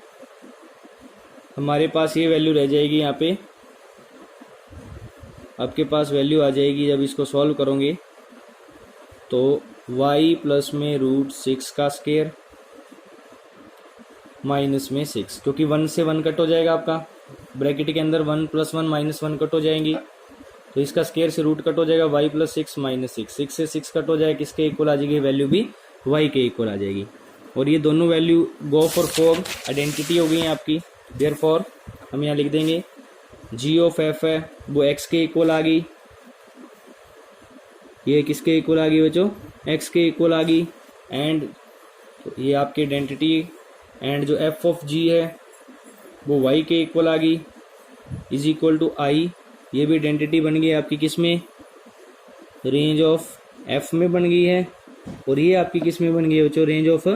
हमारे पास ये वैल्यू रह जाएगी, यहाँ पे आपके पास वैल्यू आ जाएगी जब इसको सॉल्व करोगे तो y प्लस में √6 का स्क्वायर माइनस में 6, क्योंकि 1 से 1 कट हो जाएगा आपका, ब्रैकेट के अंदर 1 + 1 - 1 कट हो जाएंगी, तो इसका स्क्वायर से रूट कट हो जाएगा, y + 6 - 6, 6 से 6 कट हो जाएगा, किसके इक्वल आ जाएगी, वैल्यू भी y के इक्वल आ जाएगी। और ये दोनों value go for fog identity हो गई है आपकी, देयरफॉर हम यहाँ लिख देंगे g ऑफ f है वो x के इक्वल आ गई, ये किसके इक्वल आ गई बच्चों, x के इक्वल आ गई, एंड तो ये आपकी आइडेंटिटी, एंड जो f ऑफ g है वो y के इक्वल आ गई, इज इक्वल टू i, ये भी आइडेंटिटी बन गई आपकी किस में, रेंज ऑफ f में बन गई है, और ये आपकी किस में बन गई है बच्चों, रेंज ऑफ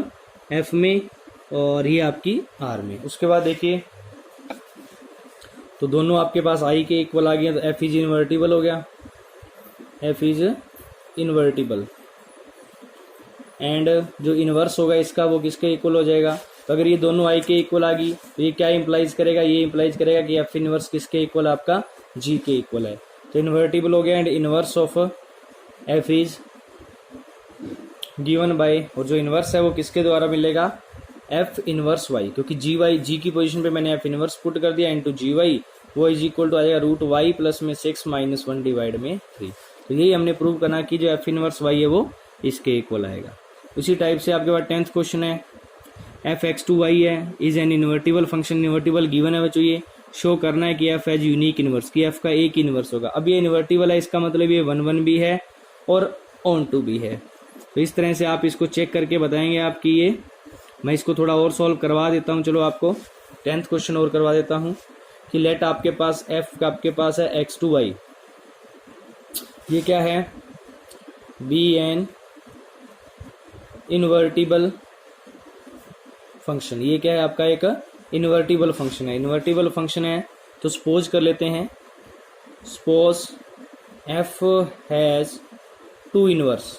f में, और ये आपकी r में। उसके बाद देखिए तो दोनों आपके पास i के इक्वल आ गए, तो f इज इन्वर्टिबल हो गया, f इज इन्वर्टिबल, एंड जो इनवर्स होगा इसका वो किसके इक्वल हो जाएगा, तो अगर ये दोनों i के इक्वल आ गई तो ये क्या इंप्लाइज करेगा, ये इंप्लाइज करेगा कि f इनवर्स किसके इक्वल, आपका g के इक्वल है, तो इन्वर्टिबल हो गया, and inverse of f is given by, और जो इनवर्स है वो किसके द्वारा मिलेगा, f इनवर्स y, क्योंकि g की पोजीशन पे मैंने f इनवर्स पुट कर दिया, इनटू gy, वो इज इक्वल टू आ जाएगा √y प्लस में 6 - 1 डिवाइड में 3। तो यही हमने प्रूव करना कि जो f इनवर्स y है वो इसके इक्वल आएगा। उसी टाइप से आपके पास 10th क्वेश्चन है, f(x2y) है is an invertible function, invertible given है बच्चों, ये शो करना है कि f एज यूनिक इनवर्स, कि f का एक इनवर्स होगा। अब ये इन्वर्टिबल है, इसका मतलब ये 1 1 भी है और ऑन टू भी है, तो इस तरह से आप इसको चेक करके बताएंगे आपकी ये। मैं इसको थोड़ा और सॉल्व करवा देता हूँ, चलो आपको 10th क्वेश्चन और करवा देता हूँ कि लेट आपके पास f का आपके पास है x2y, ये क्या है, बी एन इन्वर्टिबल फंक्शन, ये क्या है आपका एक इन्वर्टिबल फंक्शन है, इन्वर्टिबल फंक्शन है तो सपोज कर लेते हैं, सपोज f हैज 2 इनवर्स,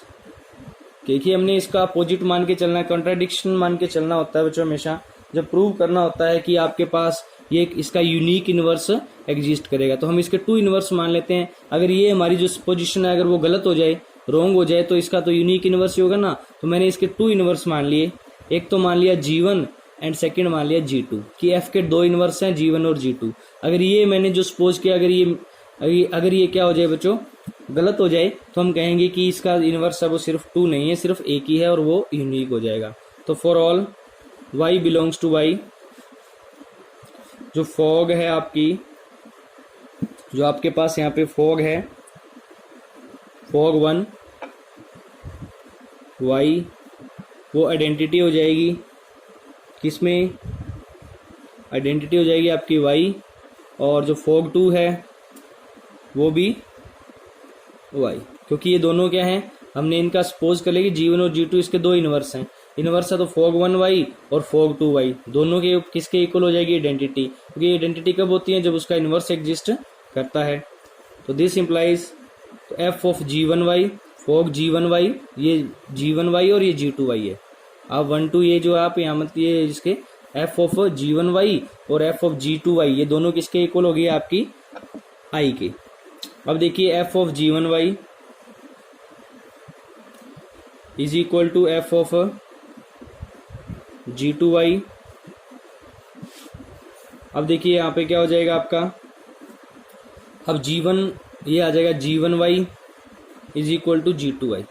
देखिए हमने इसका अपोजिट मान के चलना है, कॉन्ट्राडिक्शन मान के चलना होता है बच्चों, हमेशा जब प्रूव करना होता है कि आपके पास ये इसका यूनिक इनवर्स एग्जिस्ट करेगा, तो हम इसके 2 इनवर्स मान लेते हैं। अगर ये हमारी जो पोजीशन है अगर वो गलत हो जाए, रॉन्ग हो जाए, तो इसका तो यूनिक इनवर्स ही होगा ना, तो मैंने इसके 2 इनवर्स मान लिए, एक तो मान लिया g1 एंड सेकंड मान लिया g2, कि f के 2 इनवर्स हैं g1 और g2। अगर ये मैंने जो सपोज किया, अगर ये क्या हो जाए बच्चों, गलत हो जाए, तो हम कहेंगे कि इसका इनवर्स है वो सिर्फ 2 नहीं है, सिर्फ एक ही है और वो यूनिक हो जाएगा। तो for all y belongs to y, जो फॉग है आपकी, जो आपके पास यहाँ पे फॉग है, फॉग 1 y, वो आइडेंटिटी हो जाएगी किसमें, आइडेंटिटी हो जाएगी आपकी y, और जो फॉग 2 है वो भी y, क्योंकि ये दोनों क्या हैं, हमने इनका सपोज कर लिया कि g1 और g2 इसके 2 इनवर्स हैं, इनवर्स है तो फॉग 1 y और फॉग 2 y दोनों के किसके इक्वल हो जाएगी, आइडेंटिटी, क्योंकि आइडेंटिटी कब होती है, जब उसका इनवर्स एग्जिस्ट करता है। तो दिस इंप्लाइज तो f of g1y, fog g1y, ये g1y और ये g2y है। अब 1 2 ये जो आप यहाँ मत ये इसके f ऑफ g1y और f ऑफ g2y ये दोनों किसके इक्वल हो गई आपकी i के। अब देखिए f of g1y is equal to f of g2y। अब देखिए यहाँ पे क्या हो जाएगा आपका, अब g1 ये आ जाएगा g1y is equal to g2y,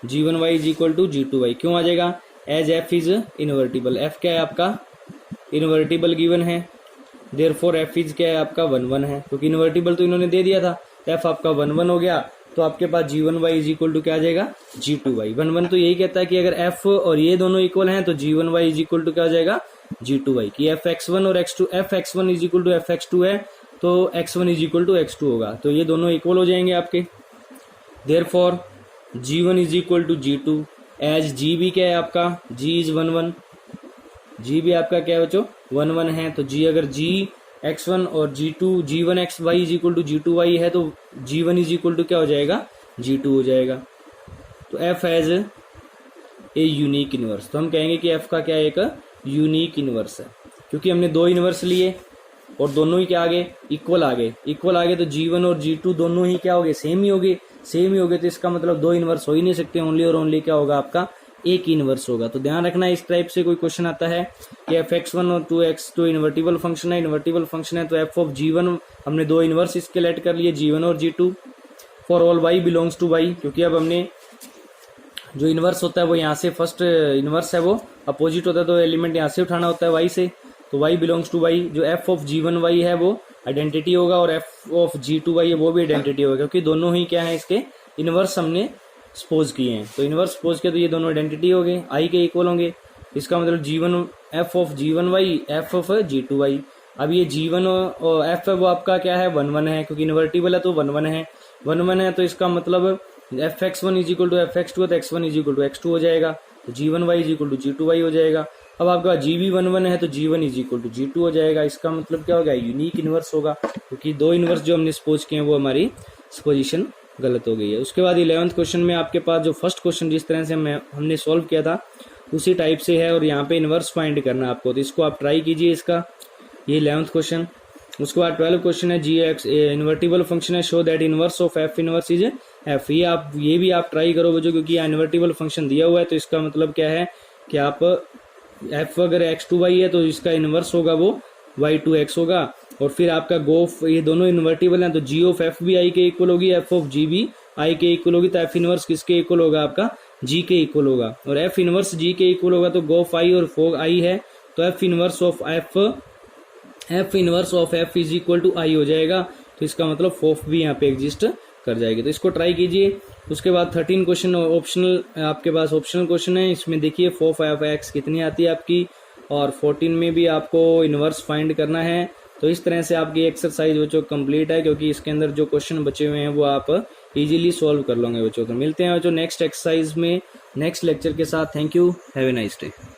g1y is equal to g2y क्यों आ जाएगा, as f is invertible, f क्या है आपका इन्वर्टिबल गिवन है, देयरफॉर f इज क्या है आपका 1 1 है, क्योंकि इन्वर्टिबल तो इन्होंने दे दिया था, f आपका 1 1 हो गया, तो आपके पास g1y इज इक्वल टू क्या आ जाएगा g2y। 1 1 तो यही कहता है कि अगर f और ये दोनों इक्वल हैं तो g1y इज इक्वल टू क्या हो जाएगा g2y, कि fx1 और x2, fx1 is equal to fx2 है तो x1 is equal to x2 होगा, तो ये दोनों इक्वल हो जाएंगे आपके, therefore g1 is equal to g2 as g भी क्या है आपका, जी इज 1 1, जी भी आपका क्या है बच्चों 1 1 है। तो जी अगर जी x1 और g2 g1 xy is equal to g2y है तो g1 इज इक्वल टू क्या हो जाएगा g2 हो जाएगा। तो f has a unique inverse, तो हम कहेंगे कि f का क्या एक यूनिक इनवर्स है, क्योंकि हमने दो इनवर्स लिए और दोनों ही क्या आ गए इक्वल आ गए, इक्वल आ गए तो g1 और g2 दोनों ही क्या हो गए सेम ही हो गए, सेम ही हो गए तो इसका मतलब दो इनवर्स हो ही नहीं सकते, ओनली और ओनली क्या होगा आपका एक ही इनवर्स होगा। तो ध्यान रखना इस टाइप से कोई क्वेश्चन आता है कि fx1 और 2x2 इन्वर्टिबल फंक्शन है, इन्वर्टिबल फंक्शन है तो f ऑफ g1 हमने दो इनवर्स इसके लेट कर लिए g1 और g2 for all y belongs to y, क्योंकि अब हमने जो इनवर्स होता है वो यहाँ से फर्स्ट इनवर्स है वो अपोजिट होता है तो एलिमेंट यहाँ से उठाना होता है y से, तो y बिलोंग्स टू y, जो f ऑफ g1y है वो आइडेंटिटी होगा और f ऑफ g2y है वो भी आइडेंटिटी होगा, क्योंकि दोनों ही क्या है इसके इनवर्स हमने सपोज किए हैं, तो इनवर्स सपोज किया तो ये दोनों आइडेंटिटी हो गए, i के इक्वल होंगे, इसका मतलब g1 f of g1y f of g2y। अब ये g1 और f है वो आपका क्या है 1 1 है, क्योंकि इन्वर्टिबल है तो 1 1 है, 1 1 है तो इसका मतलब fx1 is equal to fx2 तो x1 is equal to x2 हो जाएगा, तो g1y is equal to g2y हो जाएगा। अब आपका g भी 1 1 है तो g1 is equal to g2 हो जाएगा, इसका मतलब क्या होगा यूनिक इनवर्स होगा, क्योंकि दो इनवर्स जो हमने सपोज किए हैं वो हमारी सपोजिशन गलत हो गई है। उसके बाद 11th क्वेश्चन में आपके पास जो फर्स्ट क्वेश्चन जिस तरह से हमने सॉल्व किया था उसी टाइप से है और यहाँ पे इनवर्स फाइंड करना है आपको, तो इसको आप ट्राई कीजिए इसका, ये 11th क्वेश्चन। उसके बाद 12 क्वेश्चन है जी एक्स इन्वर्टिबल फंक्शन है, show that inverse of F inverse is F, ये भी आप ट्राई करो बच्चों, क्योंकि यहाँ इन्वर्टिबल फंक्शन दिया हुआ है तो इसका मतलब क्या है कि आप एफ अगर x2y है तो इसका इनवर्स होगा वो y2x होगा, और फिर आपका गोफ ये दोनों इन्वर्टिबल हैं तो g ऑफ f भी i के इक्वल होगी, f ऑफ g भी i के इक्वल होगी, तो f इनवर्स किसके इक्वल होगा आपका g के इक्वल होगा, और f इनवर्स g के इक्वल होगा तो गोफ i और फोग i है तो f inverse of f is equal to i हो जाएगा, तो इसका मतलब फोफ भी यहाँ पे एग्जिस्ट कर जाएगी, तो इसको ट्राई कीजिए। उसके बाद 13 क्वेश्चन ऑप्शनल आपके पास ऑप्शनल क्वेश्चन है, इसमें देखिए फोफ ऑफ x कितनी आती है आपकी, और 14 में भी आपको इनवर्स फाइंड करना है। तो इस तरह से आपकी एक्सरसाइज बच्चों कंप्लीट है, क्योंकि इसके अंदर जो क्वेश्चन बचे हुए हैं वो आप इजीली सॉल्व कर लोगे बच्चों। तो मिलते हैं बच्चों नेक्स्ट एक्सरसाइज में नेक्स्ट लेक्चर के साथ। Thank you, have a nice day.